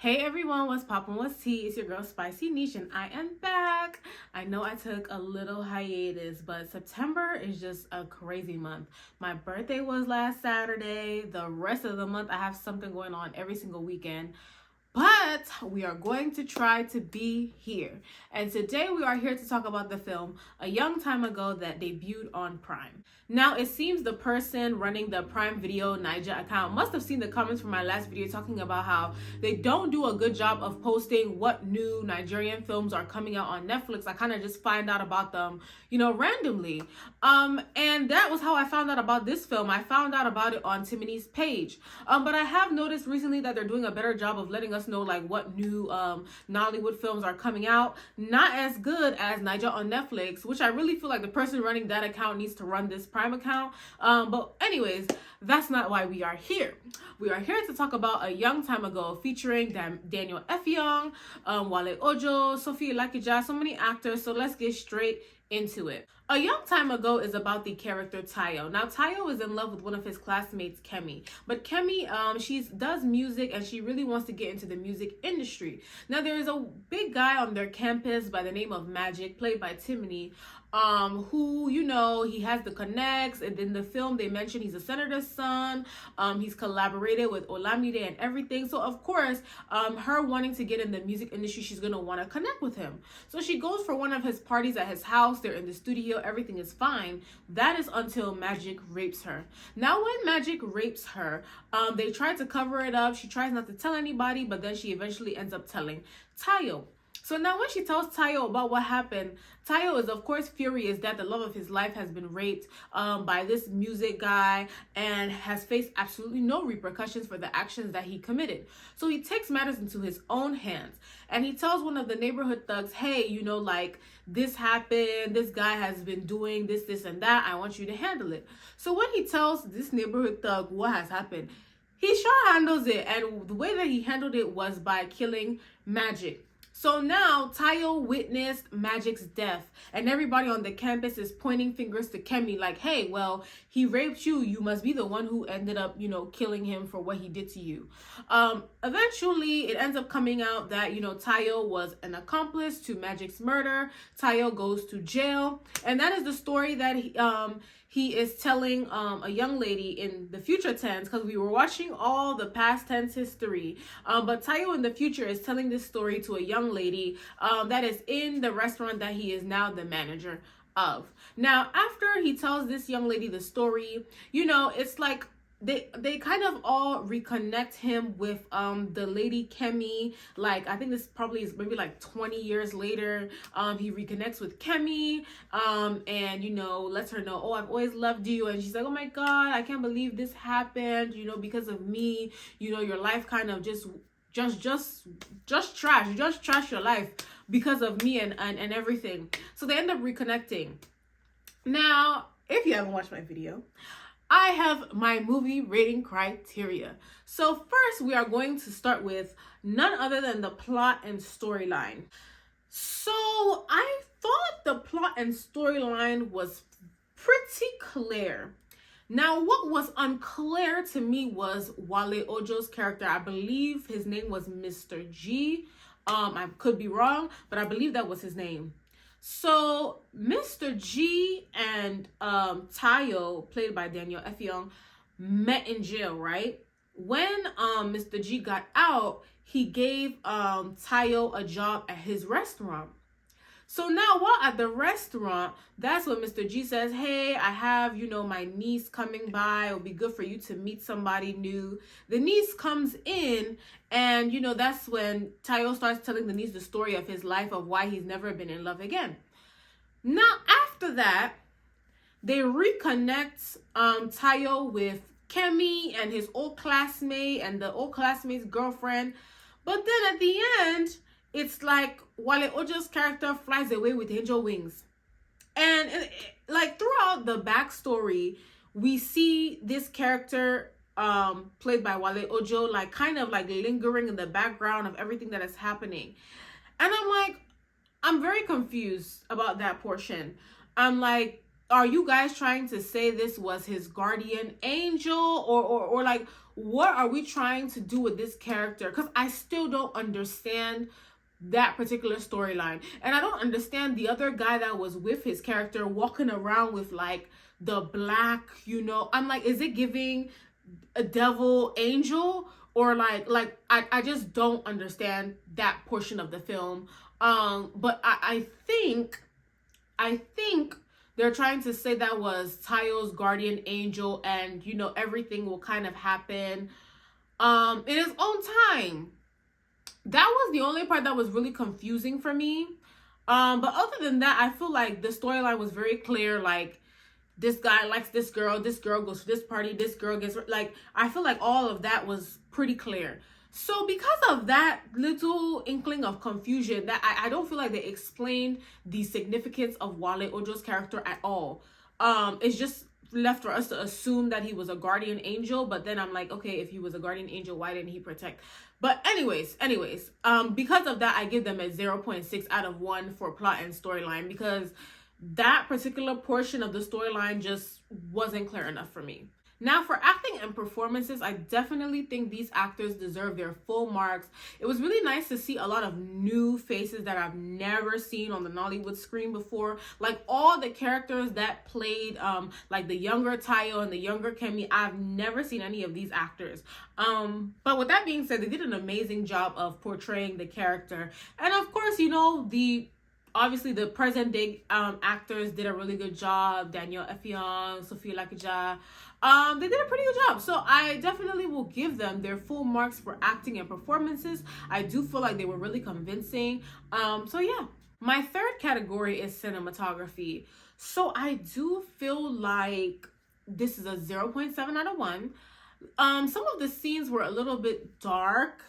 Hey everyone, what's poppin', what's tea? It's your girl Spicy Niche and I am back. I know I took a little hiatus, but September is just a crazy month. My birthday was last Saturday. The rest of the month I have something going on every single weekend. But we are going to try to be here. And today we are here to talk about the film A Young Time Ago that debuted on Prime. Now, it seems the person running the Prime Video Niger account must have seen the comments from my last video talking about how they don't do a good job of posting what new Nigerian films are coming out on Netflix. I kind of just find out about them, randomly. And that was how I found out about this film. I found out about it on Timony's page. But I have noticed recently that they're doing a better job of letting us know like what new Nollywood films are coming out. Not as good as Niger on Netflix, which I really feel like the person running that account needs to run this Prime account. But anyways, that's not why we are here. We are here to talk about A Young Time Ago featuring Daniel and Wale Ojo, Sophie Lakija, so many actors. So let's get straight into it. A Young Time Ago is about the character Tayo. Now, Tayo is in love with one of his classmates, Kemi. But Kemi, she does music and she really wants to get into the music industry. Now, there is a big guy on their campus by the name of Magic, played by Timony, who, he has the connects. And in the film, they mention he's a senator's son. He's collaborated with Olamide and everything. So, of course, her wanting to get in the music industry, she's going to want to connect with him. So she goes for one of his parties at his house. They're in the studio. Everything is fine. That is until Magic rapes her. Now, when Magic rapes her, they try to cover it up. She tries not to tell anybody, but then she eventually ends up telling Tayo. So now when she tells Tayo about what happened, Tayo is of course furious that the love of his life has been raped by this music guy and has faced absolutely no repercussions for the actions that he committed. So he takes matters into his own hands and he tells one of the neighborhood thugs, hey, this happened, this guy has been doing this and that, I want you to handle it. So when he tells this neighborhood thug what has happened, he sure handles it, and the way that he handled it was by killing Magic. So now Tayo witnessed Magic's death and everybody on the campus is pointing fingers to Kemi like, hey, well, he raped you. You must be the one who ended up, killing him for what he did to you. Eventually, it ends up coming out that, Tayo was an accomplice to Magic's murder. Tayo goes to jail. And that is the story that he is telling a young lady in the future tense, because we were watching all the past tense history. But Tayo in the future is telling this story to a young lady that is in the restaurant that he is now the manager of. Now, after he tells this young lady the story, it's like they kind of all reconnect him with the lady Kemi. Like, I think this probably is maybe like 20 years later. He reconnects with Kemi and lets her know, oh, I've always loved you. And she's like, oh my god, I can't believe this happened, because of me. Your life kind of just trash. You just trash your life because of me and everything. So they end up reconnecting. Now, if you haven't watched my video, I have my movie rating criteria. So first, we are going to start with none other than the plot and storyline. So I thought the plot and storyline was pretty clear. Now, what was unclear to me was Wale Ojo's character. I believe his name was Mr. G. I could be wrong, but I believe that was his name. So Mr. G and Tayo, played by Daniel and met in jail, right? When Mr. G got out, he gave Tayo a job at his restaurant. So now while at the restaurant, that's when Mr. G says, hey, I have, my niece coming by. It'll be good for you to meet somebody new. The niece comes in and, that's when Tayo starts telling the niece the story of his life, of why he's never been in love again. Now, after that, they reconnect Tayo with Kemi and his old classmate and the old classmate's girlfriend. But then at the end, it's like Wale Ojo's character flies away with angel wings. And like throughout the backstory, we see this character played by Wale Ojo like kind of like lingering in the background of everything that is happening. And I'm very confused about that portion. I'm like, are you guys trying to say this was his guardian angel, or like, what are we trying to do with this character? Because I still don't understand that particular storyline, and I don't understand the other guy that was with his character walking around with like the black, I'm like, is it giving a devil angel, or I just don't understand that portion of the film. But I think they're trying to say that was Tayo's guardian angel, and everything will kind of happen in its own time. That was the only part that was really confusing for me. But other than that, I feel like the storyline was very clear. Like, this guy likes this girl goes to this party, this girl gets, like, I feel like all of that was pretty clear. So because of that little inkling of confusion, that I don't feel like they explained the significance of Wale Ojo's character at all. It's just left for us to assume that he was a guardian angel, but then I'm like, okay, if he was a guardian angel, why didn't he protect? But anyways, because of that, I give them a 0.6 out of 1 for plot and storyline, because that particular portion of the storyline just wasn't clear enough for me. Now, for acting and performances, I definitely think these actors deserve their full marks. It was really nice to see a lot of new faces that I've never seen on the Nollywood screen before. Like, all the characters that played, like the younger Tayo and the younger Kemi, I've never seen any of these actors. But with that being said, they did an amazing job of portraying the character. And of course, obviously the present day actors did a really good job. Daniel and Sophie Lakija, they did a pretty good job. So I definitely will give them their full marks for acting and performances. I do feel like they were really convincing. So yeah, my third category is cinematography. So I do feel like this is a 0.7 out of 1. Some of the scenes were a little bit dark.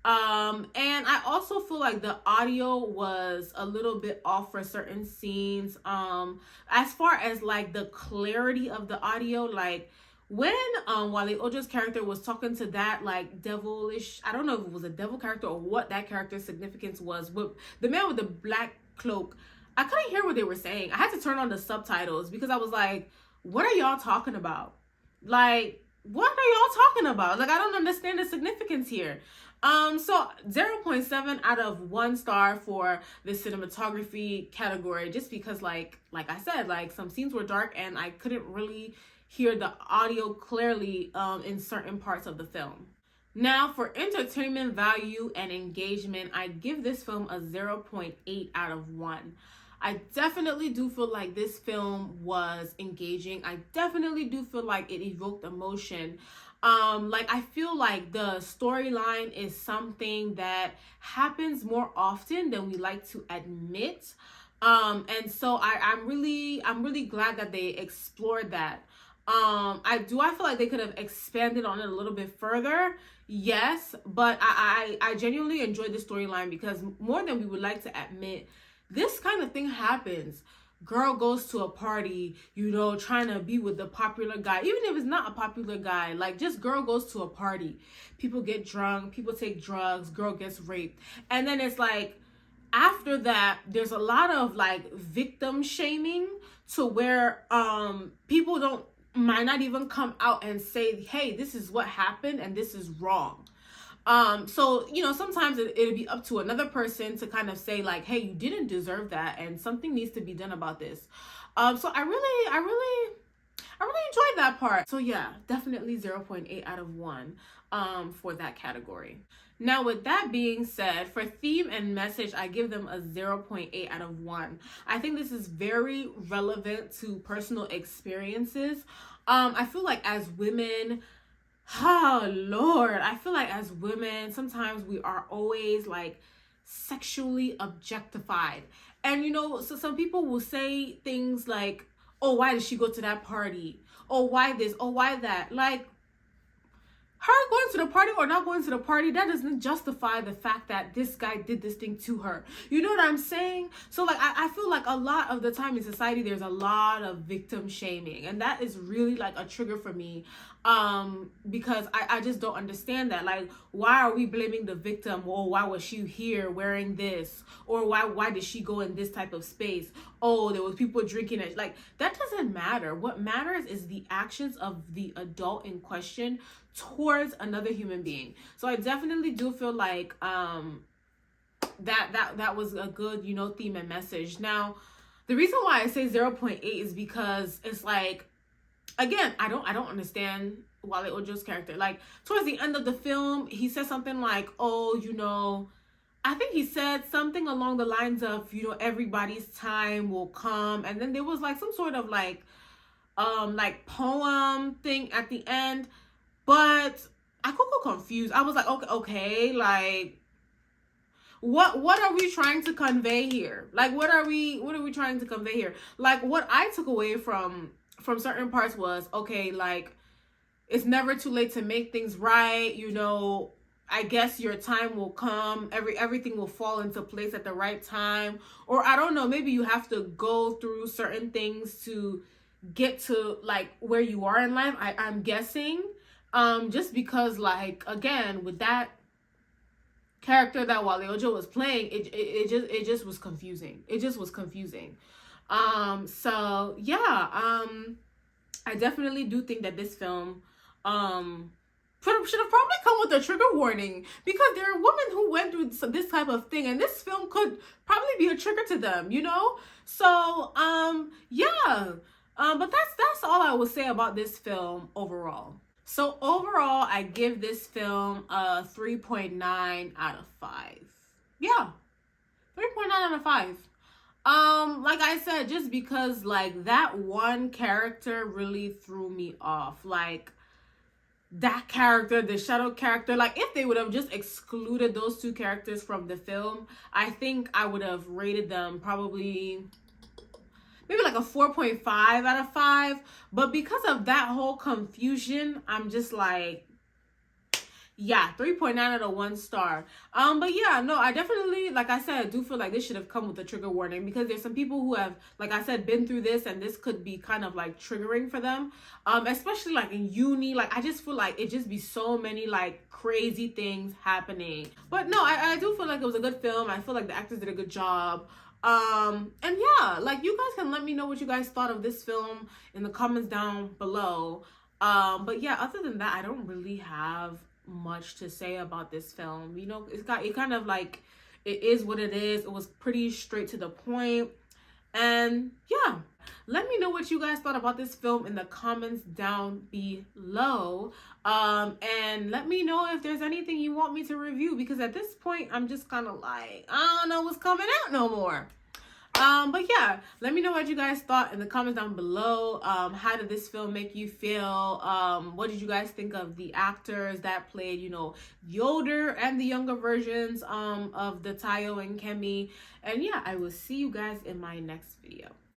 And I also feel like the audio was a little bit off for certain scenes. As far as like the clarity of the audio, like when Wale Ojo's character was talking to that like devilish, I don't know if it was a devil character or what that character's significance was, but the man with the black cloak, I couldn't hear what they were saying. I had to turn on the subtitles because I was like, what are y'all talking about? Like, what are y'all talking about? Like, I don't understand the significance here. So 0.7 out of 1 star for the cinematography category, just because like I said, like some scenes were dark and I couldn't really hear the audio clearly in certain parts of the film. Now, for entertainment value and engagement, I give this film a 0.8 out of 1. I definitely do feel like this film was engaging. I definitely do feel like it evoked emotion. Like, I feel like the storyline is something that happens more often than we like to admit. And so I'm really glad that they explored that. I feel like they could have expanded on it a little bit further. Yes, but I genuinely enjoyed the storyline because more than we would like to admit, this kind of thing happens. Girl goes to a party, trying to be with the popular guy, even if it's not a popular guy, like just girl goes to a party. People get drunk, people take drugs, girl gets raped. And then it's like, after that, there's a lot of like victim shaming to where people might not even come out and say, hey, this is what happened and this is wrong. So, sometimes it'll be up to another person to kind of say like, hey, you didn't deserve that and something needs to be done about this. So I really enjoyed that part. So yeah, definitely 0.8 out of 1 for that category. Now, with that being said, for theme and message, I give them a 0.8 out of 1. I think this is very relevant to personal experiences. I feel like as women, oh Lord, I feel like as women, sometimes we are always like sexually objectified. And so some people will say things like, oh, why did she go to that party? Oh, why this? Oh, why that? Like, her going to the party or not going to the party, that doesn't justify the fact that this guy did this thing to her. You know what I'm saying? So like I feel like a lot of the time in society there's a lot of victim shaming, and that is really like a trigger for me, because I just don't understand that. Like, why are we blaming the victim? Or why was she here wearing this? Or why did she go in this type of space? Oh, there was people drinking it. Like, that doesn't matter. What matters is the actions of the adult in question towards another human being. So I definitely do feel like that was a good, you know, theme and message. Now, the reason why I say 0.8 is because it's like, again, I don't understand Wale Ojo's character. Like, towards the end of the film, he says something like, oh, you know, I think he said something along the lines of, you know, everybody's time will come. And then there was like some sort of like poem thing at the end. But I could go confused. I was like, okay, like, what are we trying to convey here? Like, what are we trying to convey here? Like, what I took away from certain parts was, okay, like, it's never too late to make things right. You know, I guess your time will come. Everything will fall into place at the right time. Or I don't know, maybe you have to go through certain things to get to like where you are in life. I'm guessing. Just because, like, again, with that character that Wale Ojo was playing, it just was confusing. It just was confusing. So yeah, I definitely do think that this film should have probably come with a trigger warning, because there are women who went through this type of thing, and this film could probably be a trigger to them, you know? So yeah. But that's all I would say about this film overall. So overall, I give this film a 3.9 out of 5. Yeah, 3.9 out of 5. Like I said, just because like that one character really threw me off. Like, that character, the shadow character, like if they would have just excluded those two characters from the film, I think I would have rated them probably maybe like a 4.5 out of 5. But because of that whole confusion, I'm just like, yeah, 3.9 out of 1 star. But yeah, no, I definitely, like I said, I do feel like this should have come with a trigger warning, because there's some people who have, like I said, been through this, and this could be kind of like triggering for them. Especially like in uni, like I just feel like it just be so many like crazy things happening. But no, I do feel like it was a good film. I feel like the actors did a good job. And yeah, like, you guys can let me know what you guys thought of this film in the comments down below. But yeah, other than that, I don't really have much to say about this film. You know, it kind of like, it is what it is. It was pretty straight to the point. And yeah, let me know what you guys thought about this film in the comments down below. And let me know if there's anything you want me to review, because at this point I'm just kind of like, I don't know what's coming out no more. But yeah, let me know what you guys thought in the comments down below. How did this film make you feel? What did you guys think of the actors that played, you know, the older and the younger versions of the Tayo and Kemi? And yeah, I will see you guys in my next video.